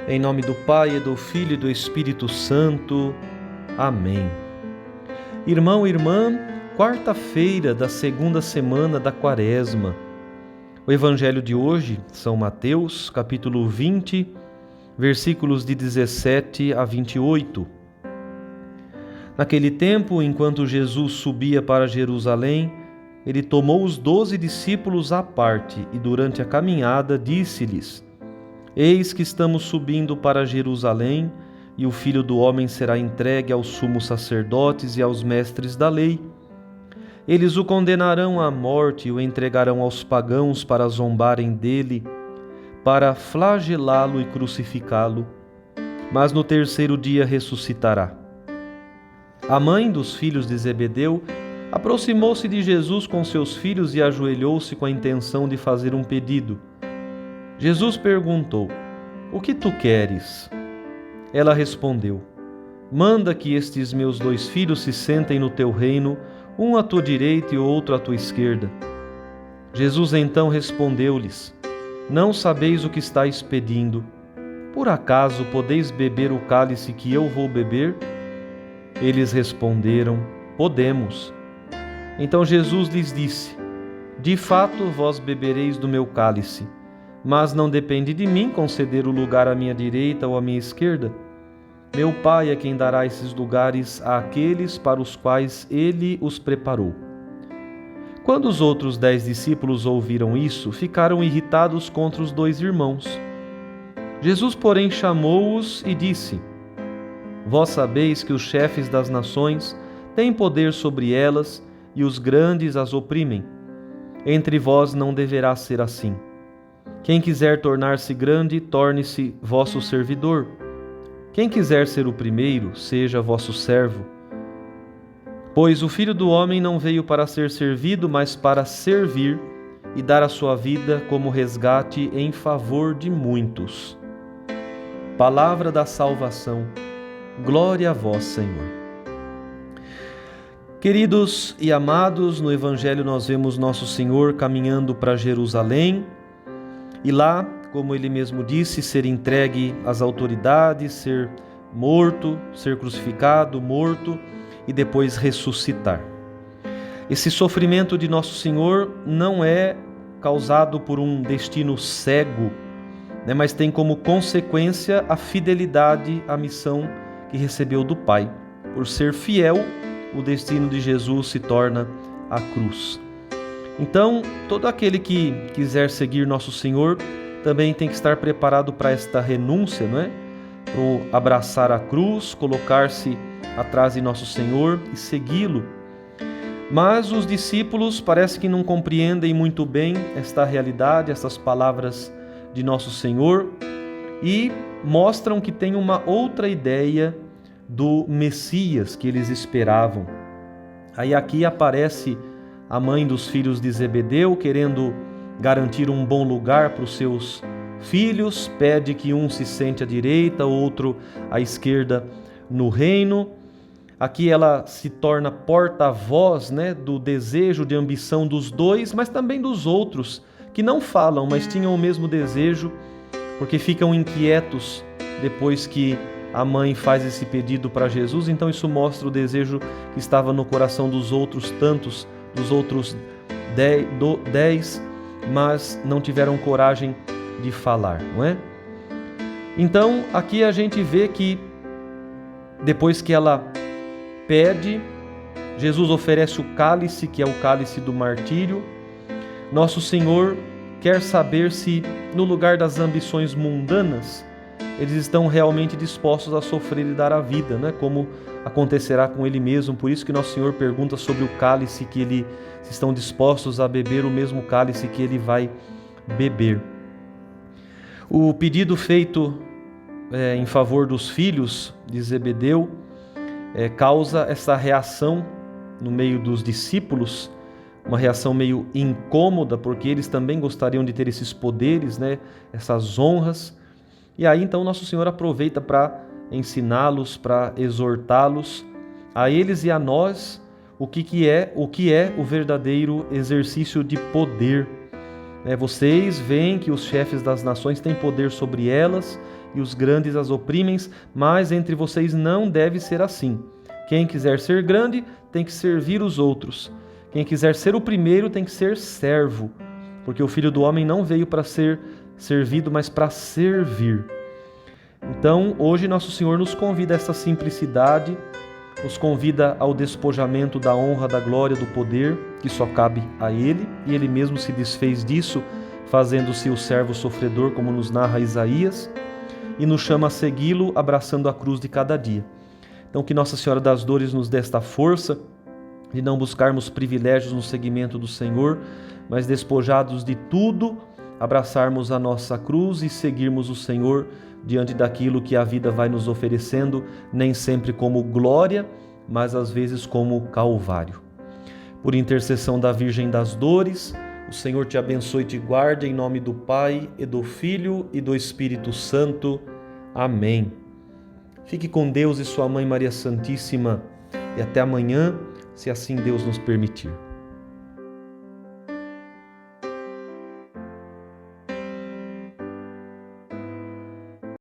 Em nome do Pai, e do Filho e do Espírito Santo. Amém. Irmão e irmã, quarta-feira da segunda semana da Quaresma. O Evangelho de hoje, São Mateus, capítulo 20, versículos de 17 a 28. Naquele tempo, enquanto Jesus subia para Jerusalém, ele tomou os 12 discípulos à parte e, durante a caminhada, disse-lhes: Eis que estamos subindo para Jerusalém, e o Filho do Homem será entregue aos sumos sacerdotes e aos mestres da lei. Eles o condenarão à morte e o entregarão aos pagãos para zombarem dele, para flagelá-lo e crucificá-lo. Mas no terceiro dia ressuscitará. A mãe dos filhos de Zebedeu aproximou-se de Jesus com seus filhos e ajoelhou-se com a intenção de fazer um pedido. Jesus perguntou: O que tu queres? Ela respondeu: Manda que estes meus 2 filhos se sentem no teu reino, um à tua direita e outro à tua esquerda. Jesus então respondeu-lhes: Não sabeis o que estáis pedindo. Por acaso podeis beber o cálice que eu vou beber? Eles responderam: Podemos. Então Jesus lhes disse: De fato vós bebereis do meu cálice, mas não depende de mim conceder o lugar à minha direita ou à minha esquerda. Meu Pai é quem dará esses lugares àqueles para os quais Ele os preparou. Quando os outros 10 discípulos ouviram isso, ficaram irritados contra os 2 irmãos. Jesus, porém, chamou-os e disse: Vós sabeis que os chefes das nações têm poder sobre elas e os grandes as oprimem. Entre vós não deverá ser assim. Quem quiser tornar-se grande, torne-se vosso servidor. Quem quiser ser o primeiro, seja vosso servo. Pois o Filho do Homem não veio para ser servido, mas para servir e dar a sua vida como resgate em favor de muitos. Palavra da salvação. Glória a vós, Senhor. Queridos e amados, no Evangelho nós vemos Nosso Senhor caminhando para Jerusalém, e lá, como ele mesmo disse, ser entregue às autoridades, ser morto, ser crucificado, morto e depois ressuscitar. Esse sofrimento de Nosso Senhor não é causado por um destino cego, mas tem como consequência a fidelidade à missão que recebeu do Pai. Por ser fiel, o destino de Jesus se torna a cruz. Então, todo aquele que quiser seguir Nosso Senhor também tem que estar preparado para esta renúncia, não é? Para abraçar a cruz, colocar-se atrás de Nosso Senhor e segui-lo. Mas os discípulos parece que não compreendem muito bem esta realidade, essas palavras de Nosso Senhor, e mostram que tem uma outra ideia do Messias que eles esperavam. Aí aqui aparece a mãe dos filhos de Zebedeu, querendo garantir um bom lugar para os seus filhos, pede que um se sente à direita, outro à esquerda no reino. Aqui ela se torna porta-voz, do desejo, de ambição dos 2, mas também dos outros, que não falam, mas tinham o mesmo desejo, porque ficam inquietos depois que a mãe faz esse pedido para Jesus. Então isso mostra o desejo que estava no coração dos outros tantos, dos outros 10, mas não tiveram coragem de falar, não é? Então, aqui a gente vê que depois que ela pede, Jesus oferece o cálice, que é o cálice do martírio. Nosso Senhor quer saber se, no lugar das ambições mundanas, eles estão realmente dispostos a sofrer e dar a vida, como acontecerá com Ele mesmo. Por isso que Nosso Senhor pergunta sobre o cálice se estão dispostos a beber o mesmo cálice que Ele vai beber. O pedido feito em favor dos filhos de Zebedeu causa essa reação no meio dos discípulos, uma reação meio incômoda, porque eles também gostariam de ter esses poderes, essas honras. E aí então Nosso Senhor aproveita para ensiná-los, para exortá-los, a eles e a nós, o que é o verdadeiro exercício de poder. Vocês veem que os chefes das nações têm poder sobre elas e os grandes as oprimem, mas entre vocês não deve ser assim. Quem quiser ser grande tem que servir os outros. Quem quiser ser o primeiro tem que ser servo, porque o Filho do Homem não veio para ser servido, mas para servir. Então, hoje nosso Senhor nos convida a essa simplicidade, nos convida ao despojamento da honra, da glória, do poder, que só cabe a Ele, e Ele mesmo se desfez disso, fazendo-se o servo sofredor, como nos narra Isaías, e nos chama a segui-lo, abraçando a cruz de cada dia. Então, que Nossa Senhora das Dores nos dê esta força de não buscarmos privilégios no seguimento do Senhor, mas despojados de tudo, abraçarmos a nossa cruz e seguirmos o Senhor diante daquilo que a vida vai nos oferecendo, nem sempre como glória, mas às vezes como calvário. Por intercessão da Virgem das Dores, o Senhor te abençoe e te guarde, em nome do Pai, e do Filho, e do Espírito Santo. Amém. Fique com Deus e sua Mãe Maria Santíssima, e até amanhã, se assim Deus nos permitir.